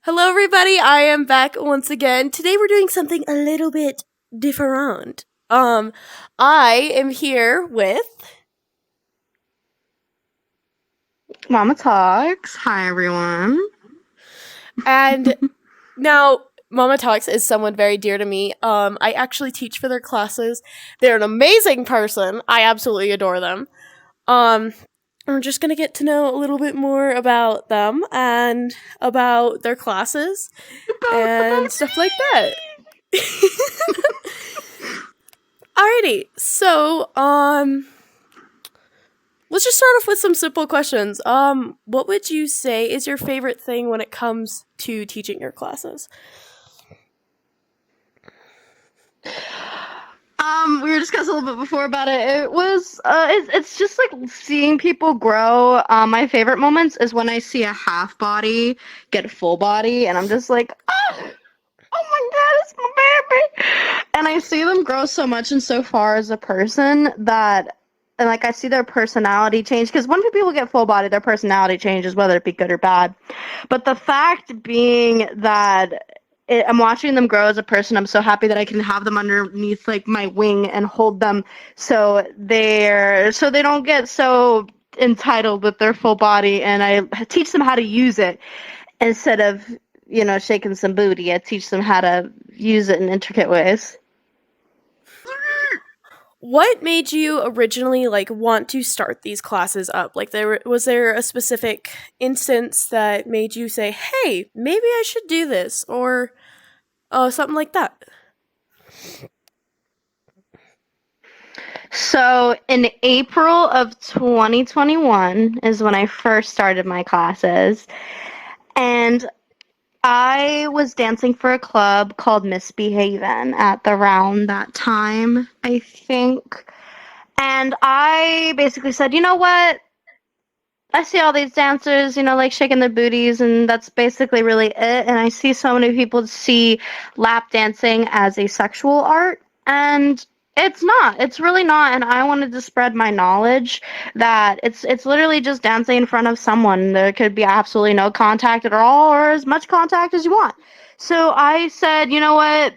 Hello, everybody. I am back once again. Today we're doing something a little bit different. I am here with. Mamma Tox. Hi, everyone. And now, Mamma Tox is someone very dear to me. I actually teach for their classes. They're an amazing person. I absolutely adore them. We're just gonna get to know a little bit more about them and about their classes and stuff like that. Alrighty, so let's just start off with some simple questions. What would you say is your favorite thing when it comes to teaching your classes? We were discussing a little bit before about it. It was, it's just like seeing people grow. My favorite moments is when I see a half body get a full body, and I'm just like, oh my god, it's my baby. And I see them grow so much and so far as a person that, and like I see their personality change. Because when people get full body, their personality changes, whether it be good or bad. But the fact being that I'm watching them grow as a person. I'm so happy that I can have them underneath like my wing and hold them so they don't get so entitled with their full body, and I teach them how to use it instead of shaking some booty. I teach them how to use it in intricate ways. What made you originally want to start these classes up? Was there a specific instance that made you say, "Hey, maybe I should do this," or something like that? So in April of 2021 is when I first started my classes, and I was dancing for a club called Misbehavin' at around that time, I think. And I basically said, you know what? I see all these dancers, like shaking their booties, and that's basically really it. And I see so many people see lap dancing as a sexual art, and it's not. It's really not. And I wanted to spread my knowledge that it's literally just dancing in front of someone. There could be absolutely no contact at all, or as much contact as you want. So I said, you know what?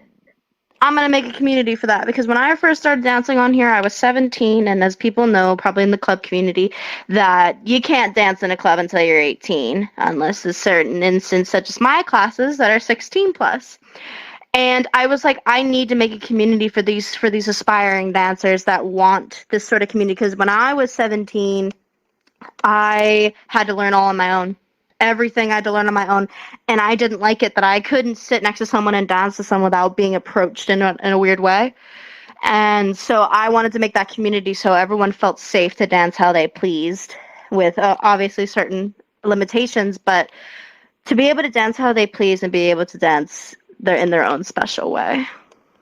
I'm going to make a community for that, because when I first started dancing on here, I was 17, and as people know, probably in the club community, that you can't dance in a club until you're 18, unless it's certain instances, such as my classes, that are 16 plus. And I was like, I need to make a community for these aspiring dancers that want this sort of community, because when I was 17, I had to learn all on my own. Everything I had to learn on my own, and I didn't like it that I couldn't sit next to someone and dance to someone without being approached in a weird way. And so I wanted to make that community so everyone felt safe to dance how they pleased, with obviously certain limitations, but to be able to dance how they please and be able to dance in their own special way.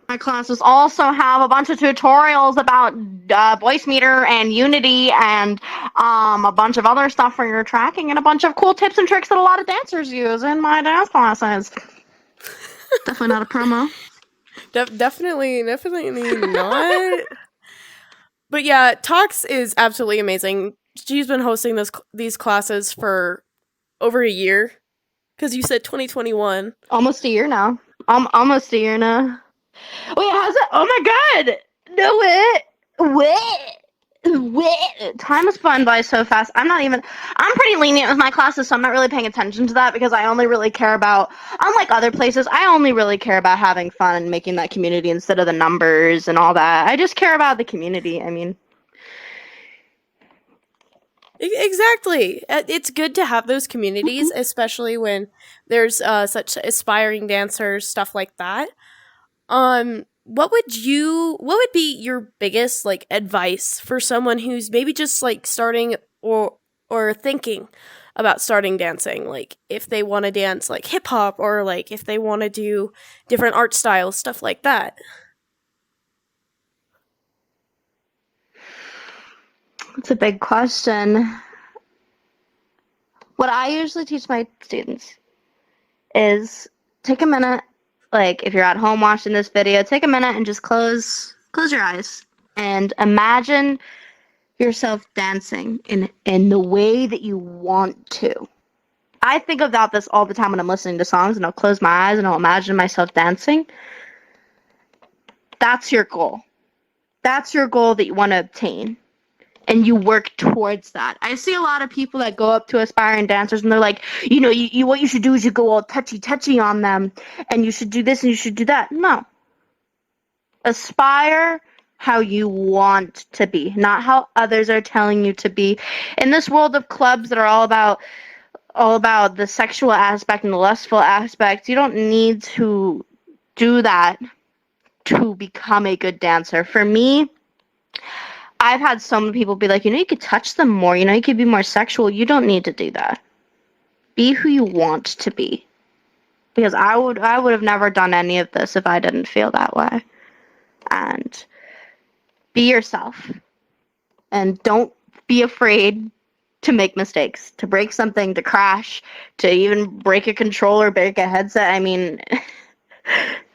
My classes also have a bunch of tutorials about voice meter and unity, and a bunch of other stuff for your tracking, and a bunch of cool tips and tricks that a lot of dancers use in my dance classes. Definitely not a promo. Definitely not. But yeah, Tox is absolutely amazing. She's been hosting these classes for over a year. Because you said 2021. Almost a year now. Almost a year now. Wait, how's it? Oh my god! No way! Time has gone by so fast. I'm pretty lenient with my classes, so I'm not really paying attention to that, because I only really care about, unlike other places, I only really care about having fun and making that community instead of the numbers and all that. I just care about the community. I mean, Exactly. It's good to have those communities, especially when there's such aspiring dancers, stuff like that. What would be your biggest advice for someone who's maybe just starting or thinking about starting dancing? Like if they want to dance like hip hop, or like if they want to do different art styles, stuff like that. it's a big question. What I usually teach my students is take a minute, like if you're at home watching this video, take a minute and just close your eyes and imagine yourself dancing in the way that you want to. I think about this all the time when I'm listening to songs, and I'll close my eyes and I'll imagine myself dancing. That's your goal. That's your goal that you want to obtain. And you work towards that. I see a lot of people that go up to aspiring dancers and they're like, what you should do is you go all touchy on them, and you should do this and you should do that. No. Aspire how you want to be, not how others are telling you to be. In this world of clubs that are all about the sexual aspect and the lustful aspect, you don't need to do that to become a good dancer. For me, I've had so many people be like, you could touch them more, you could be more sexual. You don't need to do that. Be who you want to be. Because I would have never done any of this if I didn't feel that way. And be yourself. And don't be afraid to make mistakes, to break something, to crash, to even break a controller, break a headset. I mean,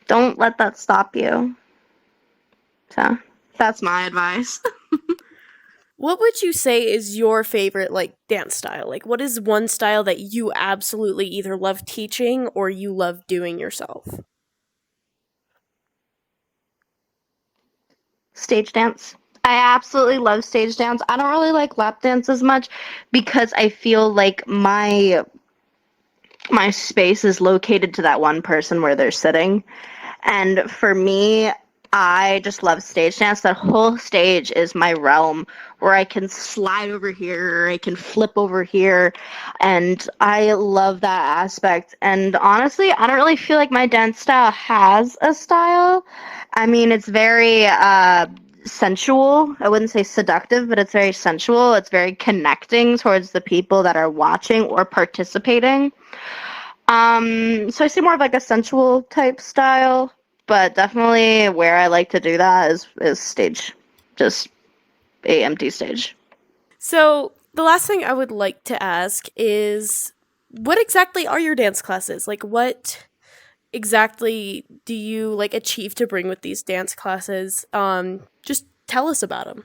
don't let that stop you. So, that's my advice. What would you say is your favorite like dance style? Like what is one style that you absolutely either love teaching or you love doing yourself? Stage dance. I absolutely love stage dance. I don't really like lap dance as much because I feel like my space is located to that one person where they're sitting. And for me, I just love stage dance. That whole stage is my realm where I can slide over here, or I can flip over here, and I love that aspect. And honestly, I don't really feel like my dance style has a style. I mean, it's very sensual. I wouldn't say seductive, but it's very sensual. It's very connecting towards the people that are watching or participating. So I see more of like a sensual type style, but definitely where I like to do that is stage, just a empty stage. So, the last thing I would like to ask is what exactly are your dance classes? Like what exactly do you like achieve to bring with these dance classes? Just tell us about them.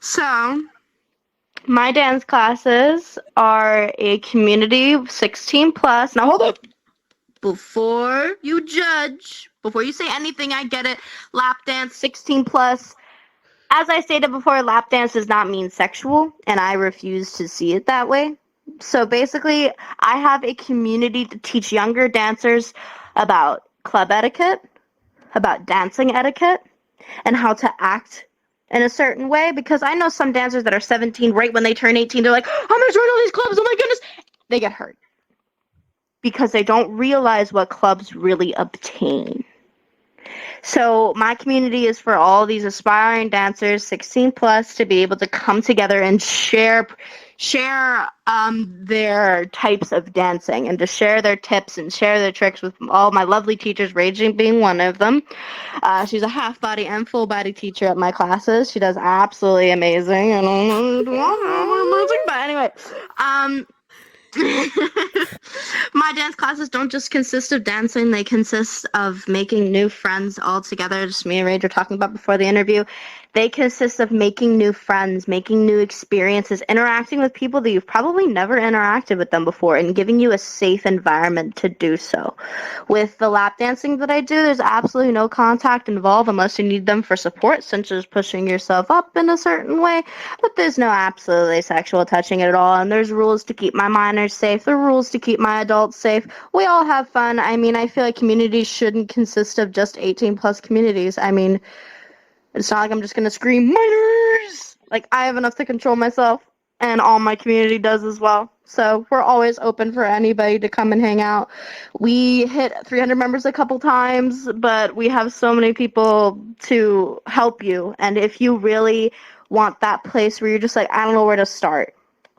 So my dance classes are a community 16 plus. Now hold up. Before you judge, before you say anything, I get it. Lap dance 16 plus. As I stated before, lap dance does not mean sexual, and I refuse to see it that way. So basically, I have a community to teach younger dancers about club etiquette, about dancing etiquette, and how to act in a certain way. Because I know some dancers that are 17, right when they turn 18, they're like, I'm gonna join all these clubs, oh my goodness. They get hurt because they don't realize what clubs really obtain. So my community is for all these aspiring dancers, 16 plus, to be able to come together and share their types of dancing, and to share their tips and share their tricks with all my lovely teachers, Raging being one of them. She's a half body and full body teacher at my classes. She does absolutely amazing. I don't know, but anyway, um, my dance classes don't just consist of dancing, they consist of making new friends all together. Just me and Rage were talking about before the interview. They consist of making new friends, making new experiences, interacting with people that you've probably never interacted with them before, and giving you a safe environment to do so. With the lap dancing that I do, there's absolutely no contact involved unless you need them for support, such as pushing yourself up in a certain way, but there's no absolutely sexual touching at all, and there's rules to keep my minors safe, there are rules to keep my adults safe. We all have fun. I mean, I feel like communities shouldn't consist of just 18 plus communities. I mean, it's not like I'm just gonna scream minors. Like, I have enough to control myself, and all my community does as well. So we're always open for anybody to come and hang out. We hit 300 members a couple times, but we have so many people to help you. And if you really want that place where you're just like, I don't know where to start,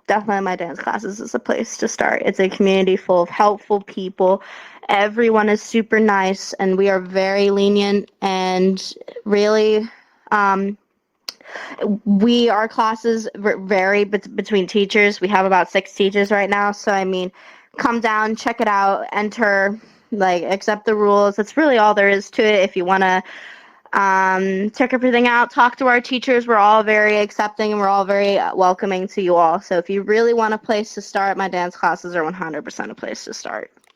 definitely my dance classes is a place to start. It's a community full of helpful people. Everyone is super nice, and we are very lenient, and really, our classes vary between teachers. We have about 6 teachers right now, so I mean, come down, check it out, enter, like, accept the rules. That's really all there is to it. If you want to Check everything out, talk to our teachers. We're all very accepting and we're all very welcoming to you all. So if you really want a place to start, my dance classes are 100% a place to start.